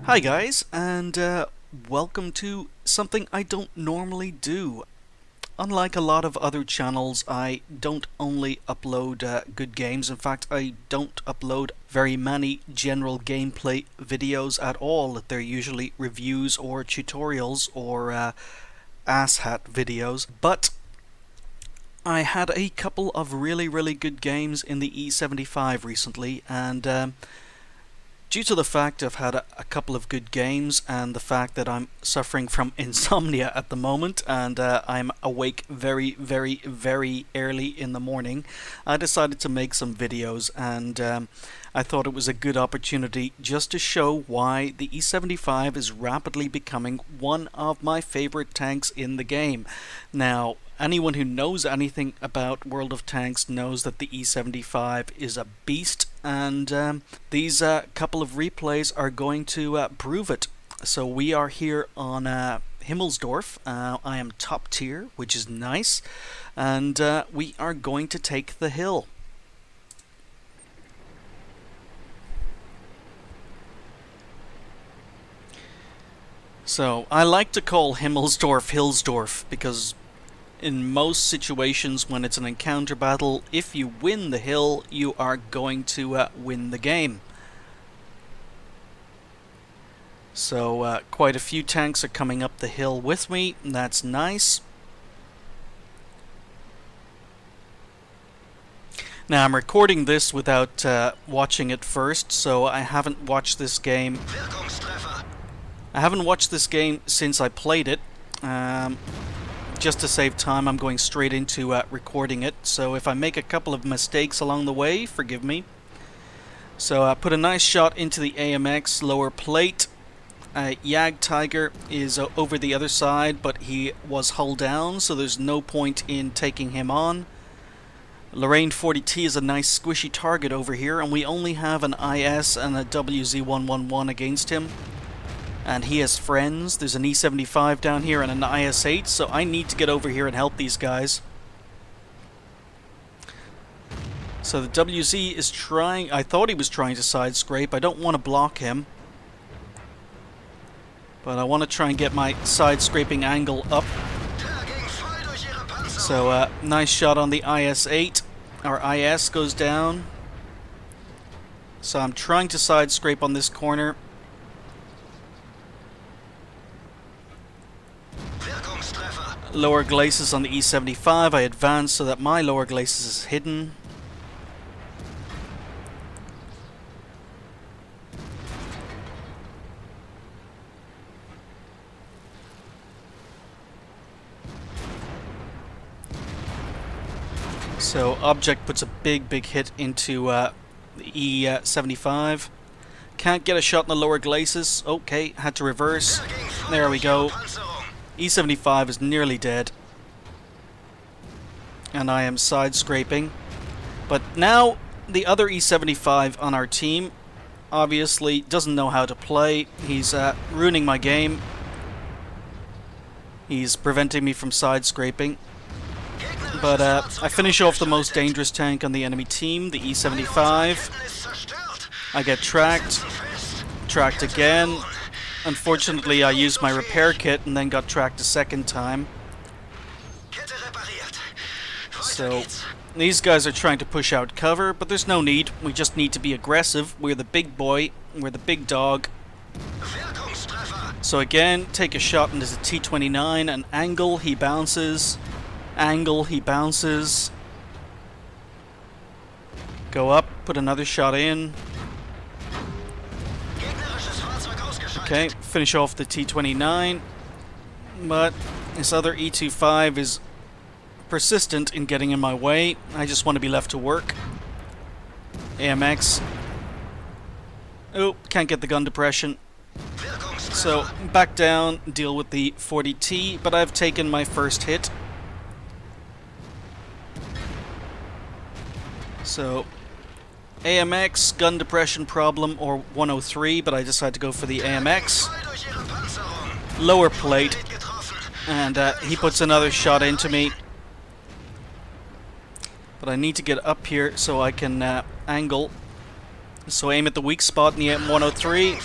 Hi guys, and welcome to something I don't normally do. Unlike a lot of other channels, I don't only upload good games. In fact, I don't upload very many general gameplay videos at all. They're usually reviews or tutorials or asshat videos. But I had a couple of really good games in the E75 recently, and due to the fact I've had a couple of good games and the fact that I'm suffering from insomnia at the moment and I'm awake very early in the morning, I decided to make some videos, and I thought it was a good opportunity just to show why the E75 is rapidly becoming one of my favorite tanks in the game. Now, anyone who knows anything about World of Tanks knows that the E75 is a beast, and these couple of replays are going to prove it. So we are here on Himmelsdorf. I am top tier, which is nice, and we are going to take the hill. So I like to call Himmelsdorf Hillsdorf because in most situations when it's an encounter battle, if you win the hill, you are going to win the game. So quite a few tanks are coming up the hill with me, and that's nice. Now I'm recording this without watching it first, so I haven't watched this game. I haven't watched this game since I played it. Just to save time, I'm going straight into recording it, so if I make a couple of mistakes along the way, forgive me. So I put a nice shot into the AMX lower plate. Yag Tiger is over the other side, but he was hull down, so there's no point in taking him on. Lorraine 40T is a nice squishy target over here, and we only have an IS and a WZ111 against him. And he has friends. There's an E75 down here and an IS-8, so I need to get over here and help these guys. So the WZ is trying... I thought he was trying to side scrape. I don't want to block him, but I want to try and get my side scraping angle up. So nice shot on the IS-8. Our IS goes down. So I'm trying to side scrape on this corner. Lower glacis on the E75. I advance so that my lower glacis is hidden. So object puts a big hit into the E75. Can't get a shot in the lower glacis. Okay, had to reverse. There we go. E75 is nearly dead, and I am side scraping. But now the other E75 on our team obviously doesn't know how to play. He's ruining my game. He's preventing me from side scraping. But I finish off the most dangerous tank on the enemy team, the E75. I get tracked. Tracked again. Unfortunately, I used my repair kit and then got tracked a second time. So these guys are trying to push out cover, but there's no need. We just need to be aggressive. We're the big boy. We're the big dog. So again, take a shot into the T29. An angle, he bounces. Angle, he bounces. Go up, put another shot in. Okay, finish off the T29, but this other E25 is persistent in getting in my way. I just want to be left to work. AMX. Oh, can't get the gun depression. So, back down, deal with the 40T, but I've taken my first hit. So... AMX, gun depression problem, or 103, but I decided to go for the AMX. Lower plate, and he puts another shot into me. But I need to get up here so I can angle. So aim at the weak spot in the M103.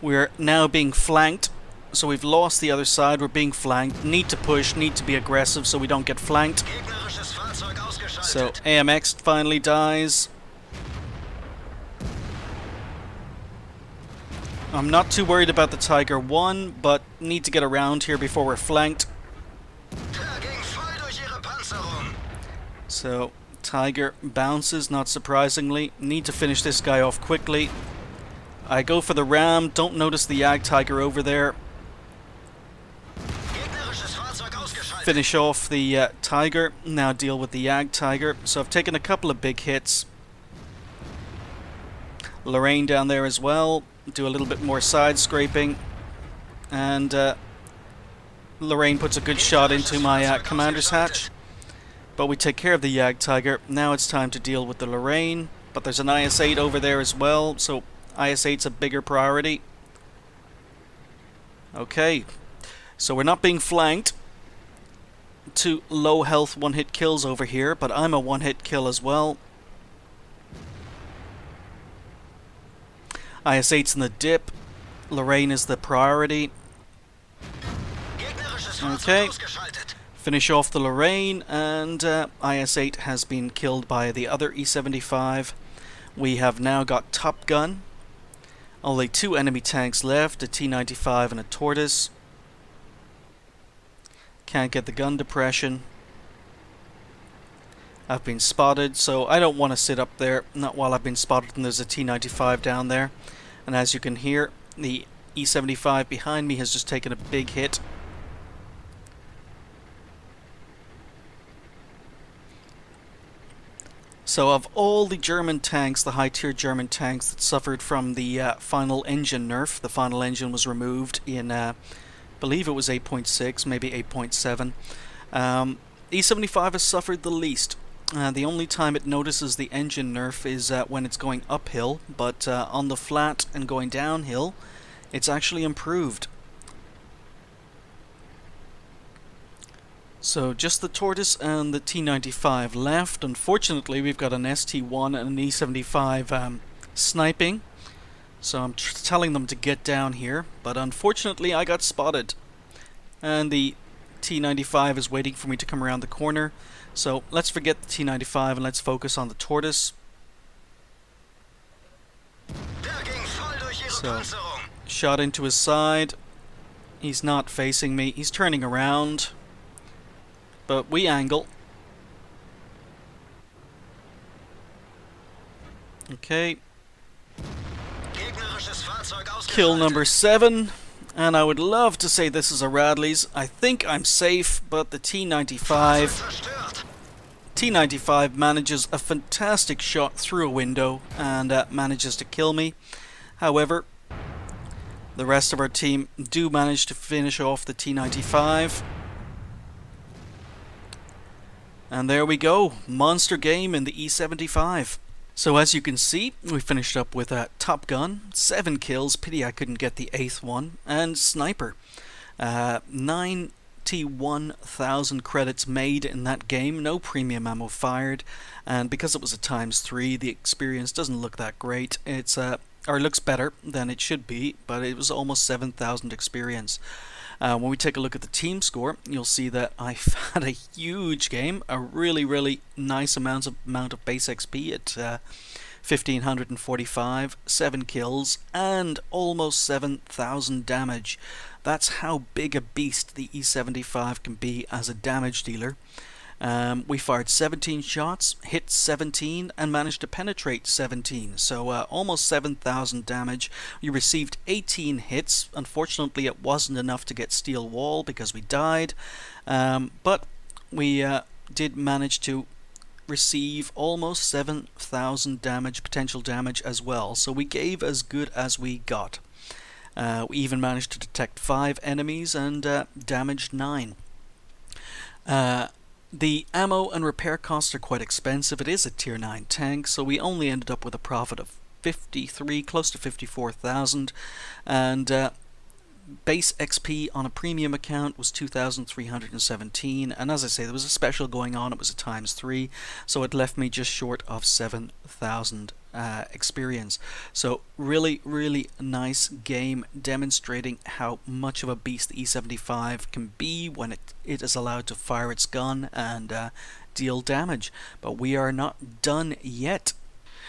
We're now being flanked, so we've lost the other side. We're being flanked. Need to push, need to be aggressive so we don't get flanked. So AMX finally dies. I'm not too worried about the Tiger 1, but need to get around here before we're flanked. So Tiger bounces, not surprisingly. Need to finish this guy off quickly. I go for the ram, don't notice the Yag Tiger over there. Finish off the Tiger, now deal with the Yag Tiger. So I've taken a couple of big hits. Lorraine down there as well. Do a little bit more side scraping. And Lorraine puts a good shot into my commander's hatch. But we take care of the Yag Tiger. Now it's time to deal with the Lorraine. But there's an IS-8 over there as well, so IS-8's a bigger priority. Okay, so we're not being flanked. 2 low health one-hit kills over here, but I'm a one-hit kill as well. IS-8's in the dip. Lorraine is the priority. Okay. Finish off the Lorraine, and IS-8 has been killed by the other E75. We have now got Top Gun. Only 2 enemy tanks left, a T-95 and a Tortoise. Can't get the gun depression. I've been spotted, so I don't want to sit up there, not while I've been spotted and there's a T-95 down there. And as you can hear, the E-75 behind me has just taken a big hit. So of all the German tanks, the high-tier German tanks that suffered from the final engine nerf, the final engine was removed in, I believe it was 8.6, maybe 8.7. E75 has suffered the least. The only time it notices the engine nerf is when it's going uphill, but on the flat and going downhill, it's actually improved. So just the Tortoise and the T-95 left. Unfortunately, we've got an ST-1 and an E-75 sniping. So I'm telling them to get down here, but unfortunately I got spotted. And the T-95 is waiting for me to come around the corner. So let's forget the T-95 and let's focus on the Tortoise. So, shot into his side. He's not facing me, he's turning around. But we angle. Okay. Kill number 7. And I would love to say this is a Radley's. I think I'm safe, but the T-95 manages a fantastic shot through a window and manages to kill me. However, the rest of our team do manage to finish off the T-95. And there we go, monster game in the E75. So as you can see, we finished up with Top Gun, 7 kills, pity I couldn't get the 8th one, and Sniper. 91,000 credits made in that game, no premium ammo fired, and because it was a ×3, the experience doesn't look that great. It's or looks better than it should be, but it was almost 7,000 experience. When we take a look at the team score, you'll see that I've had a huge game, a really nice amount of base XP at 1,545, 7 kills, and almost 7,000 damage. That's how big a beast the E75 can be as a damage dealer. We fired 17 shots, hit 17, and managed to penetrate 17, so almost 7,000 damage. We received 18 hits. Unfortunately, it wasn't enough to get steel wall because we died, but we did manage to receive almost 7,000 damage, potential damage as well, so we gave as good as we got. We even managed to detect 5 enemies and damaged 9. The ammo and repair costs are quite expensive. It is a tier 9 tank, so we only ended up with a profit of 53, close to 54,000, and base XP on a premium account was 2,317, and as I say, there was a special going on. It was a ×3, so it left me just short of 7,000 experience. So really, really nice game demonstrating how much of a beast the E75 can be when it is allowed to fire its gun and deal damage. But we are not done yet.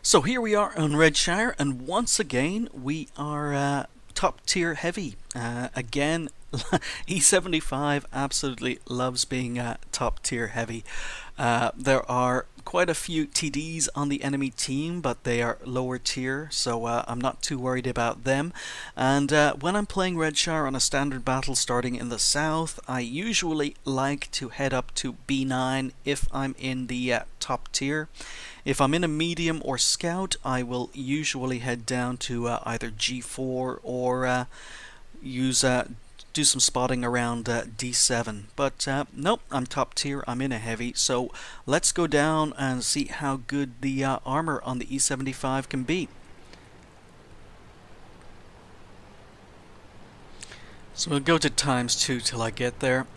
So here we are on Redshire, and once again we are top tier heavy. Again, E75 absolutely loves being top tier heavy. There are quite a few TDs on the enemy team, but they are lower tier, so I'm not too worried about them. And when I'm playing Redshire on a standard battle starting in the south, I usually like to head up to B9 if I'm in the top tier. If I'm in a medium or scout, I will usually head down to either G4 or do some spotting around D7. But nope, I'm top tier, I'm in a heavy, so let's go down and see how good the armor on the E75 can be. So we'll go to ×2 till I get there.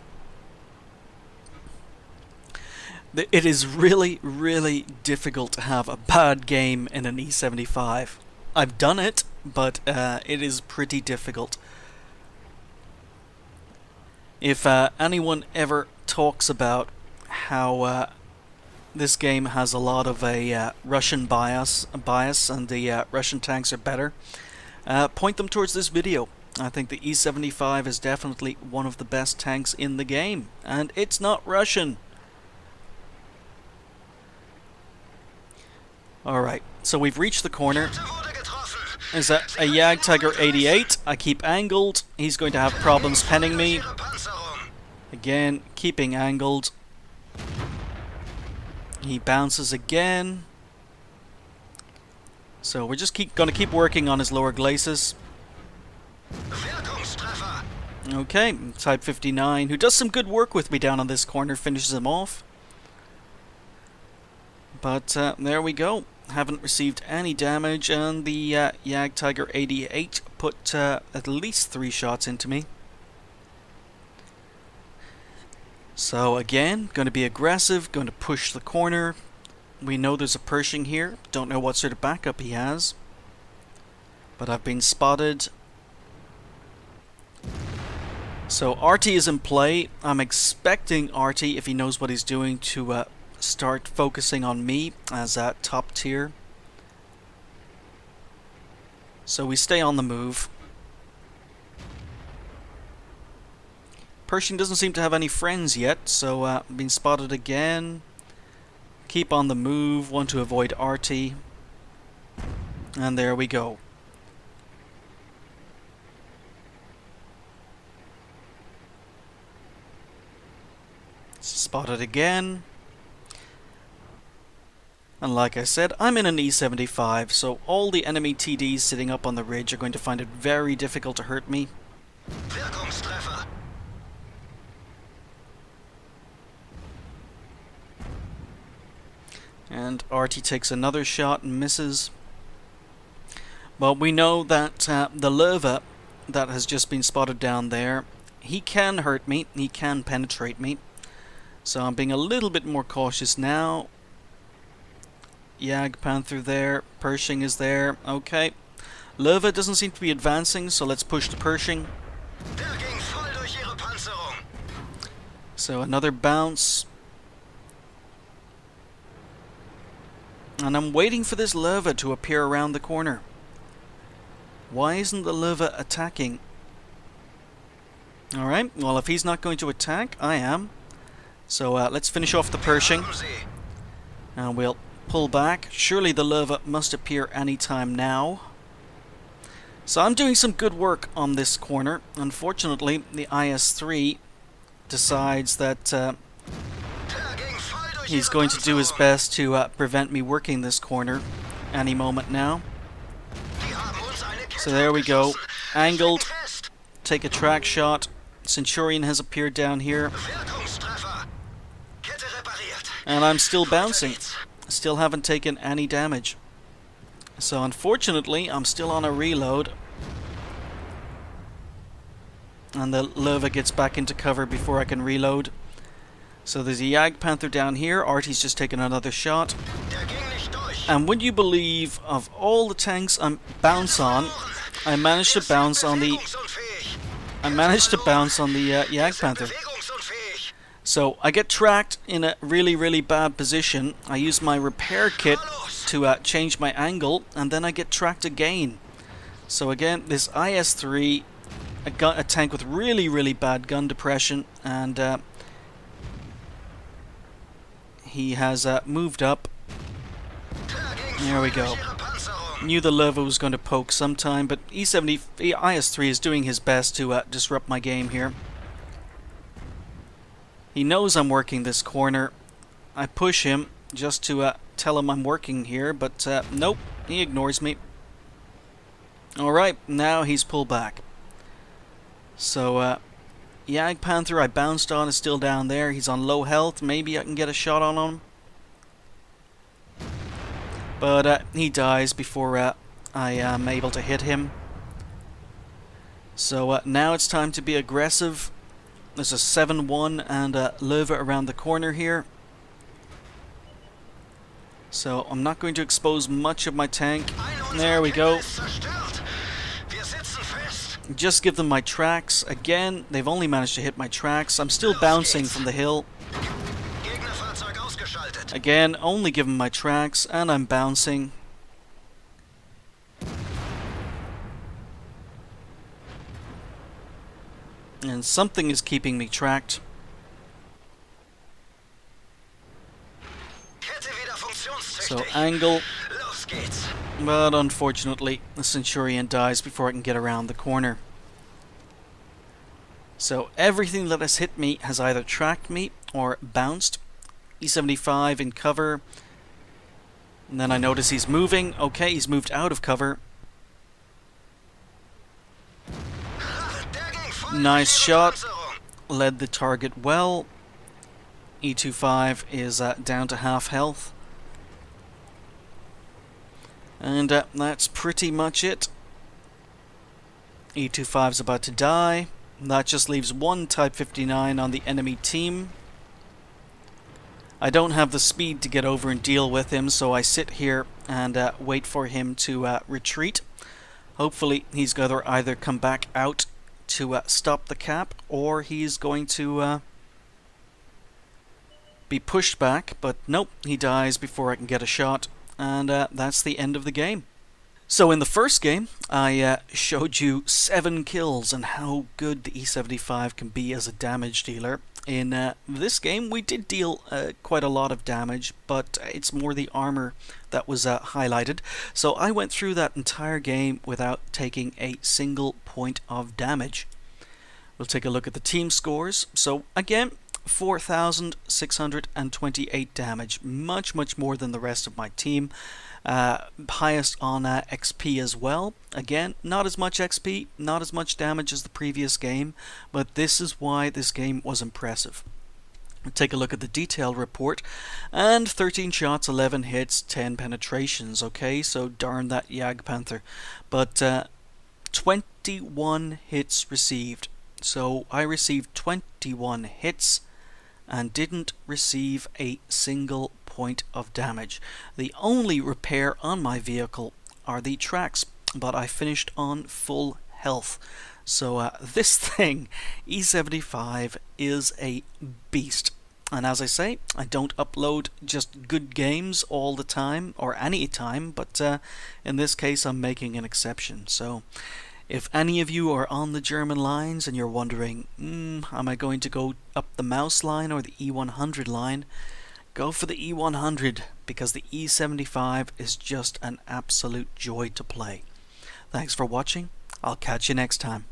It is really, really difficult to have a bad game in an E75. I've done it, but it is pretty difficult. If anyone ever talks about how this game has a lot of a Russian bias and the Russian tanks are better, point them towards this video. I think the E75 is definitely one of the best tanks in the game, and it's not Russian. Alright, so we've reached the corner. There's a Jagdtiger 88. I keep angled. He's going to have problems penning me. Again, keeping angled. He bounces again. So we're just going to keep working on his lower glacis. Okay, Type 59, who does some good work with me down on this corner, finishes him off. But there we go. Haven't received any damage, and the Jagdtiger 88 put at least 3 shots into me. So again, going to be aggressive, going to push the corner. We know there's a Pershing here. Don't know what sort of backup he has, but I've been spotted. So RT is in play. I'm expecting RT, if he knows what he's doing, to start focusing on me as top tier. So we stay on the move. Pershing doesn't seem to have any friends yet, so being spotted again. Keep on the move, want to avoid RT. And there we go. Spotted again. And like I said, I'm in an E75, so all the enemy TDs sitting up on the ridge are going to find it very difficult to hurt me. And RT takes another shot and misses. But we know that the Löwe that has just been spotted down there, he can hurt me, he can penetrate me. So I'm being a little bit more cautious now. Jagdpanther there, Pershing is there, okay. Löwe doesn't seem to be advancing, so let's push the Pershing. So another bounce. And I'm waiting for this Löwe to appear around the corner. Why isn't the Löwe attacking? Alright, well if he's not going to attack, I am. So let's finish off the Pershing. And we'll pull back. Surely the Löwe must appear anytime now. So I'm doing some good work on this corner. Unfortunately, the IS-3 decides that he's going to do his best to prevent me working this corner any moment now. So there we go. Angled. Take a track shot. Centurion has appeared down here. And I'm still bouncing. Still haven't taken any damage. So unfortunately, I'm still on a reload. And the Löwe gets back into cover before I can reload. So there's a Jagdpanther down here. Artie's just taken another shot. And would you believe, of all the tanks I bounce on, I managed to bounce on the Jagdpanther. So I get tracked in a really bad position. I use my repair kit to change my angle, and then I get tracked again. So again, this IS-3, a tank with really bad gun depression, and he has moved up. There we go. Knew the lever was going to poke sometime, but IS-3 is doing his best to disrupt my game here. He knows I'm working this corner. I push him just to tell him I'm working here, but nope, he ignores me. Alright, now he's pulled back. So, Jagdpanther I bounced on is still down there. He's on low health. Maybe I can get a shot on him. But he dies before I am able to hit him. So now it's time to be aggressive. There's a 7-1 and a Löwe around the corner here. So I'm not going to expose much of my tank. There we go. Just give them my tracks. Again, they've only managed to hit my tracks. I'm still bouncing from the hill. Again, only give them my tracks, and I'm bouncing. And something is keeping me tracked. So angle. But unfortunately, the Centurion dies before I can get around the corner. So everything that has hit me has either tracked me or bounced. E75 in cover. And then I notice he's moving. Okay, he's moved out of cover. Nice shot. Led the target well. E25 is down to half health. And that's pretty much it. E25's about to die. That just leaves one Type 59 on the enemy team. I don't have the speed to get over and deal with him, so I sit here and wait for him to retreat. Hopefully he's going to either come back out to stop the cap, or he's going to be pushed back, but nope, he dies before I can get a shot, and that's the end of the game. So in the first game, I showed you 7 kills and how good the E75 can be as a damage dealer. In this game, we did deal quite a lot of damage, but it's more the armor that was highlighted. So I went through that entire game without taking a single point of damage. We'll take a look at the team scores. So again, 4,628 damage, much more than the rest of my team. Highest on XP as well. Again, not as much XP, not as much damage as the previous game, but this is why this game was impressive. We'll take a look at the detail report, and 13 shots, 11 hits, 10 penetrations. Okay, so darn that Jagdpanther. But 21 hits received. So I received 21 hits and didn't receive a single point of damage. The only repair on my vehicle are the tracks, but I finished on full health. So this thing, E75, is a beast. And as I say, I don't upload just good games all the time, or any time, but in this case I'm making an exception. So if any of you are on the German lines and you're wondering, am I going to go up the mouse line or the E100 line, go for the E100, because the E75 is just an absolute joy to play. Thanks for watching. I'll catch you next time.